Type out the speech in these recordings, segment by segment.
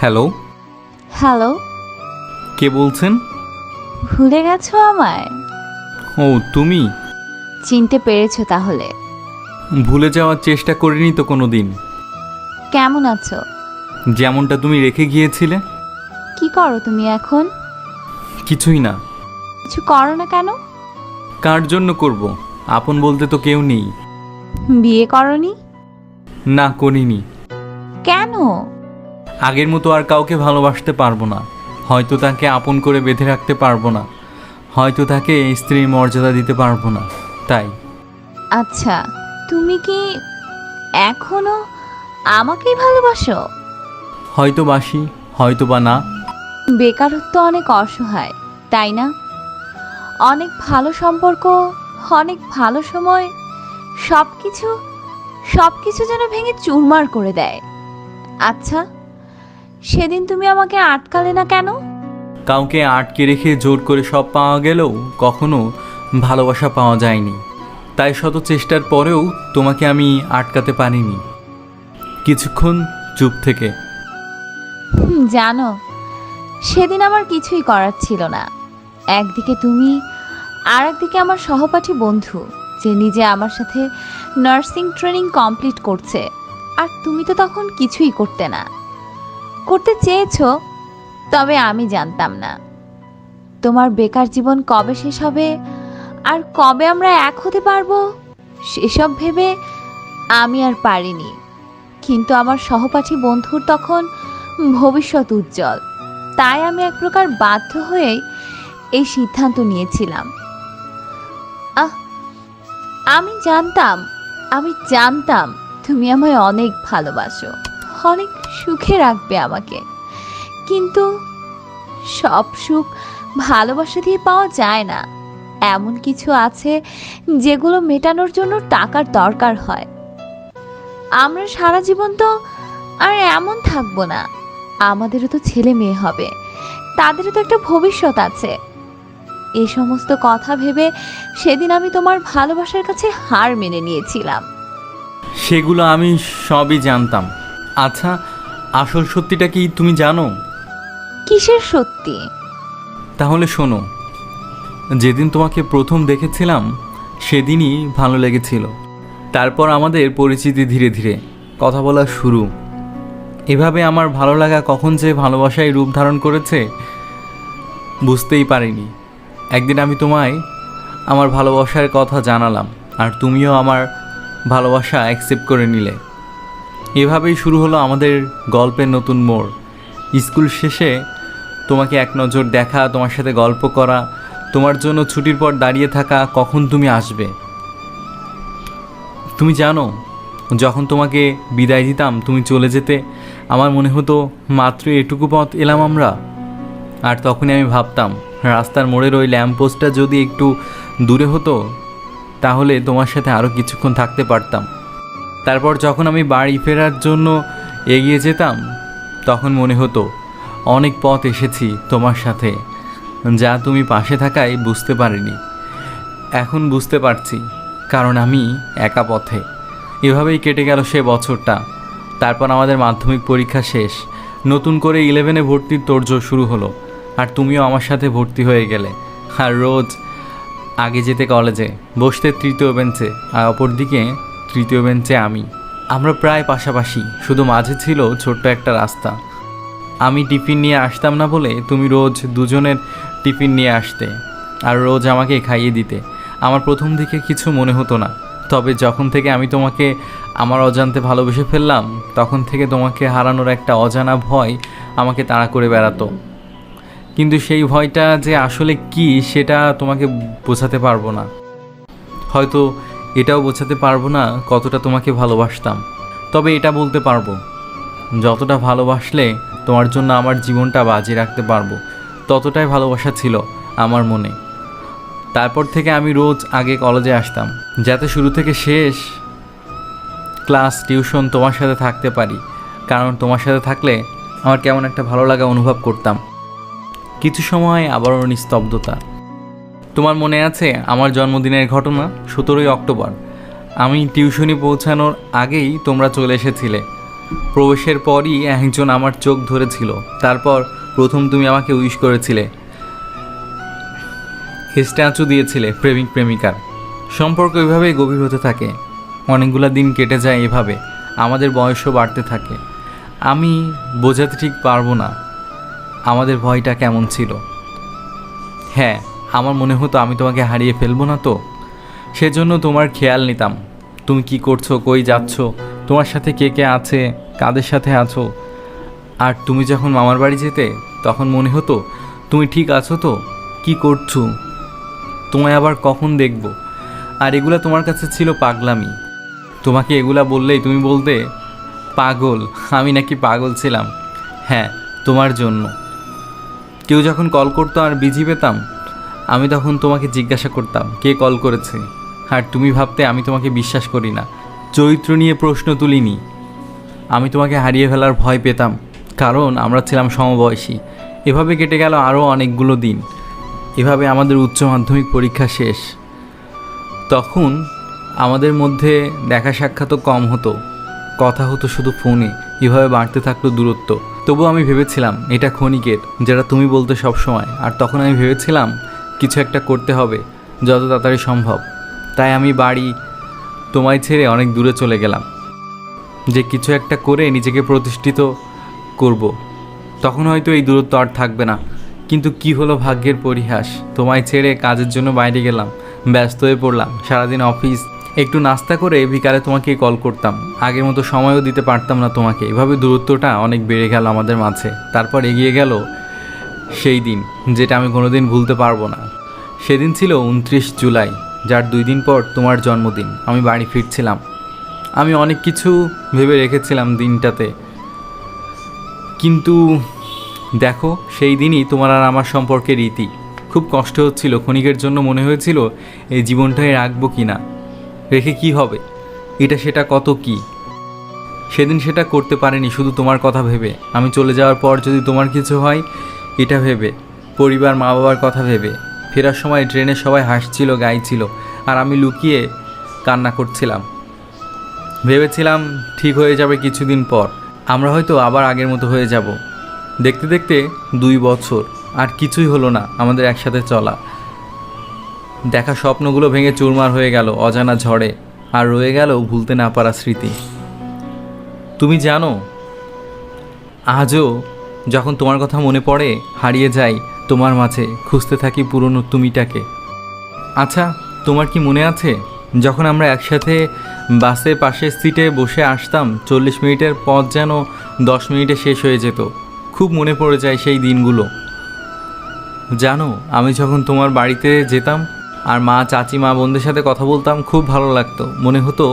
Hello. Hello. কে বলছেন? ভুলে গেছো আমায়? ও তুমি? চিনতে পেরেছো তাহলে? ভুলে যাওয়ার চেষ্টা করিনি তো কোনো দিন। কেমন আছো? যেমনটা তুমি রেখে গিয়েছিলে। কি করো তুমি এখন? কিছুই না। কিছু করো না কেন? কার জন্য করব? আপন বলতে তো কেউ নেই। বিয়ে করনি? না, করিনি। কেন? আগের মতো আর কাউকে ভালোবাসতে পারবো না। হয়তো তাকে আপন করে বেঁধে রাখতে পারবো না, হয়তো তাকে স্ত্রীর মর্যাদা দিতে পারবো না, তাই। আচ্ছা, তুমি কি এখনো আমাকেই ভালোবাসো? হয়তো বাসি, হয়তো বা না। বেকারত্ব অনেক অসহায়, তাই না? অনেক ভালো সম্পর্ক, অনেক ভালো সময়, সবকিছু সবকিছু যেন ভেঙে চুরমার করে দেয়। আচ্ছা, সেদিন তুমি আমাকে আটকালে না কেন? কাউকে আটকে রেখে জোর করে সব পাওয়া গেলেও কখনো ভালোবাসা পাওয়া যায়নি। তাই শত চেষ্টার পরেও তোমাকে আমি আটকাতে পারিনি। কিছুক্ষণ চুপ থেকে। জানো, সেদিন আমার কিছুই করার ছিল না। একদিকে তুমি, আর একদিকে আমার সহপাঠী বন্ধু, যে নিজে আমার সাথে নার্সিং ট্রেনিং কমপ্লিট করছে। আর তুমি তো তখন কিছুই করতে না। করতে চেয়েছো, তবে আমি জানতাম না তোমার বেকার জীবন কবে শেষ হবে আর কবে আমরা এক হতে পারবো। সেসব ভেবে আমি আর পারিনি। কিন্তু আমার সহপাঠী বন্ধুর তখন ভবিষ্যৎ উজ্জ্বল। তাই আমি এক প্রকার বাধ্য হয়েই এই সিদ্ধান্ত নিয়েছিলাম। আহ, আমি জানতাম তুমি আমায় অনেক ভালোবাসো, অনেক সুখে রাখবে আমাকে। কিন্তু সব সুখ ভালোবাসা দিয়ে পাওয়া যায় না। এমন কিছু আছে যেগুলো মেটানোর জন্য টাকার দরকার হয়। আমরা সারা জীবন তো আর এমন থাকবো না। আমাদেরও তো ছেলে মেয়ে হবে, তাদেরও তো একটা ভবিষ্যৎ আছে। এই সমস্ত কথা ভেবে সেদিন আমি তোমার ভালোবাসার কাছে হার মেনে নিয়েছিলাম। সেগুলো আমি সবই জানতাম। আচ্ছা, আসল সত্যিটা কি তুমি জানো? কিসের সত্যি? তাহলে শোনো। যেদিন তোমাকে প্রথম দেখেছিলাম সেদিনই ভালো লেগেছিল। তারপর আমাদের পরিচিতি ধীরে ধীরে, কথা বলা শুরু। এভাবে আমার ভালো লাগা কখন যে ভালোবাসায় রূপ ধারণ করেছে বুঝতেই পারিনি। একদিন আমি তোমায় আমার ভালোবাসার কথা জানালাম, আর তুমিও আমার ভালোবাসা অ্যাকসেপ্ট করে নিলে। এভাবেই শুরু হলো আমাদের গল্পের নতুন মোড়। স্কুল শেষে তোমাকে এক নজর দেখা, তোমার সাথে গল্প করা, তোমার জন্য ছুটির পর দাঁড়িয়ে থাকা, কখন তুমি আসবে। তুমি জানো, যখন তোমাকে বিদায় দিতাম তুমি চলে যেতে, আমার মনে হতো মাত্র এটুকু পথ এলাম আমরা। আর তখনই আমি ভাবতাম, রাস্তার মোড়ের ওই ল্যাম্পপোস্টটা যদি একটু দূরে হতো তাহলে তোমার সাথে আরও কিছুক্ষণ থাকতে পারতাম। তারপর যখন আমি বাড়ি ফেরার জন্য এগিয়ে যেতাম তখন মনে হতো অনেক পথ এসেছি তোমার সাথে, যা তুমি পাশে থাকায় বুঝতে পারিনি। এখন বুঝতে পারছি, কারণ আমি একা পথে। এভাবেই কেটে গেল সে বছরটা। তারপর আমাদের মাধ্যমিক পরীক্ষা শেষ, নতুন করে 11-এ ভর্তির তোড়জোড় শুরু হলো। আর তুমিও আমার সাথে ভর্তি হয়ে গেলে। আর রোজ আগে যেতে কলেজে, বসতে তৃতীয় বেঞ্চে, আর অপরদিকে তৃতীয় বেঞ্চে আমি। আমরা প্রায় পাশাপাশি, শুধু মাঝে ছিল ছোট্ট একটা রাস্তা। আমি টিফিন নিয়ে আসতাম না বলে তুমি রোজ দুজনের টিফিন নিয়ে আসতে আর রোজ আমাকে খাইয়ে দিতে। আমার প্রথম দিকে কিছু মনে হতো না, তবে যখন থেকে আমি তোমাকে আমার অজান্তে ভালোবেসে ফেললাম তখন থেকে তোমাকে হারানোর একটা অজানা ভয় আমাকে তাড়া করে বেড়াতো। কিন্তু সেই ভয়টা যে আসলে কি সেটা তোমাকে বোঝাতে পারবো না। হয়তো এটাও বোঝাতে পারবো না কতটা তোমাকে ভালোবাসতাম। তবে এটা বলতে পারবো, যতটা ভালোবাসলে তোমার জন্য আমার জীবনটা বাজি রাখতে পারবো, ততটাই ভালোবাসা ছিল আমার মনে। তারপর থেকে আমি রোজ আগে কলেজে আসতাম, যাতে শুরু থেকে শেষ ক্লাস টিউশন তোমার সাথে থাকতে পারি। কারণ তোমার সাথে থাকলে আমার কেমন একটা ভালো লাগা অনুভব করতাম। কিছু সময় আবারও নিস্তব্ধতা। তোমার মনে আছে আমার জন্মদিনের ঘটনা? 17ই অক্টোবর। আমি টিউশনি পৌঁছানোর আগেই তোমরা চলে এসেছিলে। প্রবেশের পরই একজন আমার চোখ ধরেছিল। তারপর প্রথম তুমি আমাকে উইশ করেছিলে, স্ট্যাচু দিয়েছিলে প্রেমিক প্রেমিকার। সম্পর্ক এভাবেই গভীর হতে থাকে। অনেকগুলো দিন কেটে যায় এভাবে, আমাদের বয়সও বাড়তে থাকে। আমি বোঝাতে ঠিক পারবো না আমাদের ভয়টা কেমন ছিল। হ্যাঁ, আমার মনে হতো আমি তোমাকে হারিয়ে ফেলবো না তো, সেজন্য তোমার খেয়াল নিতাম। তুমি কি করছো, কই যাচ্ছ, তোমার সাথে কে কে আছে, কাদের সাথে আছো। আর তুমি যখন মামার বাড়ি যেতে তখন মনে হতো তুমি ঠিক আছো তো, কি করছো, তোমায় আবার কখন দেখব। আর এগুলা তোমার কাছে ছিল পাগলামি। তোমাকে এগুলা বললেই তুমি বলতে পাগল। আমি নাকি পাগল ছিলাম? হ্যাঁ, তোমার জন্য। কেউ যখন কল করতো আর বিজি পেতাম, আমি তখন তোমাকে জিজ্ঞাসা করতাম কে কল করেছে। আর তুমি ভাবতে আমি তোমাকে বিশ্বাস করি না, চরিত্র নিয়ে প্রশ্ন তুলিনি। আমি তোমাকে হারিয়ে ফেলার ভয় পেতাম, কারণ আমরা ছিলাম সমবয়সী। এভাবে কেটে গেল আরও অনেকগুলো দিন। এভাবে আমাদের উচ্চ মাধ্যমিক পরীক্ষা শেষ। তখন আমাদের মধ্যে দেখা সাক্ষাৎও কম হতো, কথা হতো শুধু ফোনে। এভাবে বাড়তে থাকলো দূরত্ব। তবু আমি ভেবেছিলাম এটা ক্ষণিকের, যেটা তুমি বলতে সব সময়। আর তখন আমি ভেবেছিলাম কিছু একটা করতে হবে, যত তাড়াতাড়ি সম্ভব। তাই আমি বাড়ি তোমায় ছেড়ে অনেক দূরে চলে গেলাম, যে কিছু একটা করে নিজেকে প্রতিষ্ঠিত করব। তখন হয়তো এই দূরত্ব আর থাকবে না। কিন্তু কি হলো ভাগ্যের পরিহাস, তোমায় ছেড়ে কাজের জন্য বাইরে গেলাম, ব্যস্ত হয়ে পড়লাম। সারাদিন অফিস, একটু নাস্তা করে বিকালে তোমাকে কল করতাম। আগের মতো সময়ও দিতে পারতাম না তোমাকে। এভাবে দূরত্বটা অনেক বেড়ে গেল আমাদের মাঝে। তারপর এগিয়ে গেল সেই দিন, যেটা আমি কোনোদিন ভুলতে পারবো না। সেদিন ছিল 29 জুলাই, যার 2 দিন পর তোমার জন্মদিন। আমি বাড়ি ফিরছিলাম। আমি অনেক কিছু ভেবে রেখেছিলাম দিনটাতে, কিন্তু দেখো সেই দিনই তোমার আর আমার সম্পর্কের রীতি। খুব কষ্ট হচ্ছিল, ক্ষণিকের জন্য মনে হয়েছিল এই জীবনটাই রাখবো কি না, রেখে কি হবে, এটা সেটা কত কি। সেদিন সেটা করতে পারিনি, শুধু তোমার কথা ভেবে। আমি চলে যাওয়ার পর যদি তোমার কিছু হয় এটা ভেবে, পরিবার মা বাবার কথা ভেবে। ফেরার সময় ট্রেনে সবাই হাসছিল, গাইছিল, আর আমি লুকিয়ে কান্না করছিলাম। ভেবেছিলাম ঠিক হয়ে যাবে কিছুদিন পর, আমরা হয়তো আবার আগের মতো হয়ে যাব। দেখতে দেখতে 2 বছর, আর কিছুই হলো না আমাদের একসাথে চলা। দেখা স্বপ্নগুলো ভেঙে চুরমার হয়ে গেল অজানা ঝড়ে, আর রয়ে গেল ভুলতে না পারা স্মৃতি। তুমি জানো, আজও যখন তোমার কথা মনে পড়ে হারিয়ে যাই তোমার মাঝে, খুঁজতে থাকি পুরনো তুমিটাকে। আচ্ছা, তোমার কি মনে আছে যখন আমরা একসাথে বাসে পাশের সিটে বসে আসতাম, 40 মিনিটের পথ যেন 10 মিনিটে শেষ হয়ে যেত। খুব মনে পড়ে যায় সেই দিনগুলো। জানো, আমি যখন তোমার বাড়িতে যেতাম আর মা, চাচি, মা, বোনদের সাথে কথা বলতাম, খুব ভালো লাগতো। মনে হতো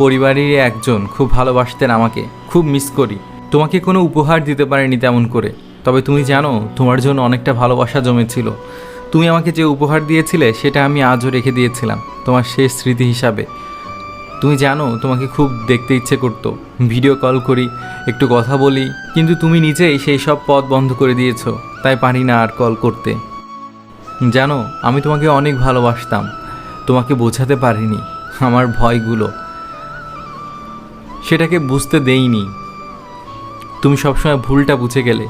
পরিবারেরই একজন খুব ভালোবাসতেন আমাকে। খুব মিস করি। তোমাকে কোনো উপহার দিতে পারিনি তেমন করে, তবে তুমি জানো তোমার জন্য অনেকটা ভালোবাসা জমেছিল। তুমি আমাকে যে উপহার দিয়েছিলে সেটা আমি আজও রেখে দিয়েছিলাম তোমার শেষ স্মৃতি হিসাবে। তুমি জানো তোমাকে খুব দেখতে ইচ্ছে করতো, ভিডিও কল করি, একটু কথা বলি, কিন্তু তুমি নিজেই সেই সব পথ বন্ধ করে দিয়েছো, তাই পারি না আর কল করতে। জানো, আমি তোমাকে অনেক ভালোবাসতাম, তোমাকে বোঝাতে পারিনি আমার ভয়গুলো, সেটাকে বুঝতে দেইনি। তুমি সবসময় ভুলটা বুঝে গেলে।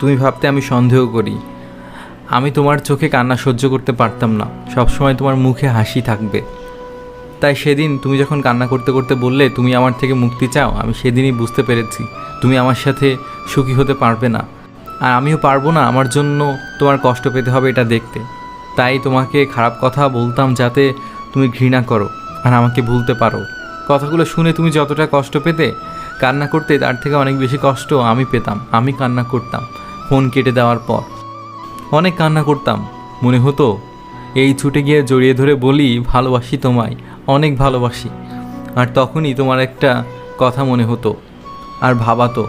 তুমি ভাবতে আমি সন্দেহ করি। আমি তোমার চোখে কান্না সহ্য করতে পারতাম না, সবসময় তোমার মুখে হাসি থাকবে। তাই সেদিন তুমি যখন কান্না করতে করতে বললে তুমি আমার থেকে মুক্তি চাও, আমি সেদিনই বুঝতে পেরেছি তুমি আমার সাথে সুখী হতে পারবে না, আর আমিও পারবো না আমার জন্য তোমার কষ্ট পেতে হবে এটা দেখতে। তাই তোমাকে খারাপ কথা বলতাম যাতে তুমি ঘৃণা করো আর আমাকে ভুলতে পারো। কথাগুলো শুনে তুমি যতটা কষ্ট পেতে, কান্না করতে, তার থেকে অনেক বেশি কষ্ট আমি পেতাম। আমি কান্না করতাম ফোন কেটে দেওয়ার পর, অনেক কান্না করতাম। মনে হতো এই ছুটে গিয়ে জড়িয়ে ধরে বলি ভালোবাসি তোমায়, অনেক ভালোবাসি। আর তখনই তোমার একটা কথা মনে হতো আর ভাবাতো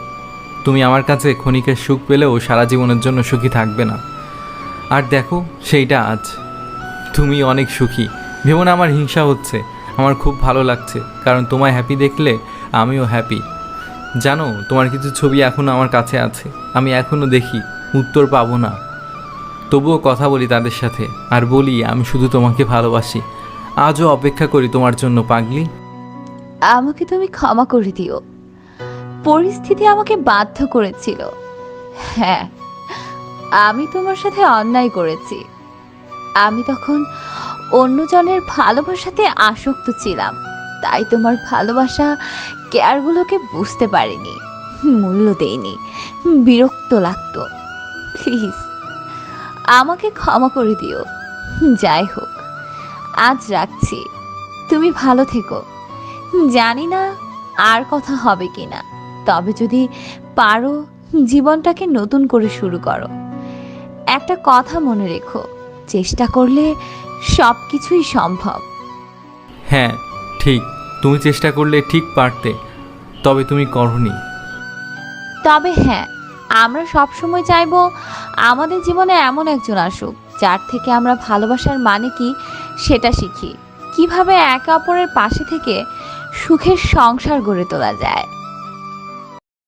তুমি আমার কাছে ক্ষণিকের সুখ পেলেও সারা জীবনের জন্য সুখী থাকবে না। আর দেখো সেইটা আজ, তুমি অনেক সুখী। ভেবো না আমার হিংসা হচ্ছে, আমার খুব ভালো লাগছে, কারণ তোমায় হ্যাপি দেখলে আমিও হ্যাপি। জানো, তোমার কিছু ছবি এখনও আমার কাছে আছে, আমি এখনও দেখি, উত্তর পাবো না, তবুও কথা বলি তাদের সাথে, আর বলি আমি শুধু তোমাকে ভালোবাসি। আজও অপেক্ষা করি তোমার জন্য পাগলি। আমাকে তুমি ক্ষমা করে দিও। পরিস্থিতি আমাকে বাধ্য করেছিল। হ্যাঁ, আমি তোমার সাথে অন্যায় করেছি। আমি তখন অন্যজনের ভালোবাসাতে আসক্ত ছিলাম, তাই তোমার ভালোবাসা কেয়ারগুলোকে বুঝতে পারিনি, মূল্য দেইনি, বিরক্ত লাগতো। প্লিজ আমাকে ক্ষমা করে দিও। যাই হোক, আজ রাখছি। তুমি ভালো থেকো। জানি না আর কথা হবে কিনা, তবে যদি পারো জীবনটাকে নতুন করে শুরু করো। একটা কথা মনে রেখো, চেষ্টা করলে সব কিছুই সম্ভব। হ্যাঁ ঠিক, তুমি চেষ্টা করলে ঠিক পারতে, তবে তুমি করনি। তবে হ্যাঁ, আমরা সবসময় চাইবো আমাদের জীবনে এমন একজন আসুক যার থেকে আমরা ভালোবাসার মানে কি সেটা শিখি, কিভাবে একে অপরের পাশে থেকে সুখের সংসার গড়ে তোলা যায়।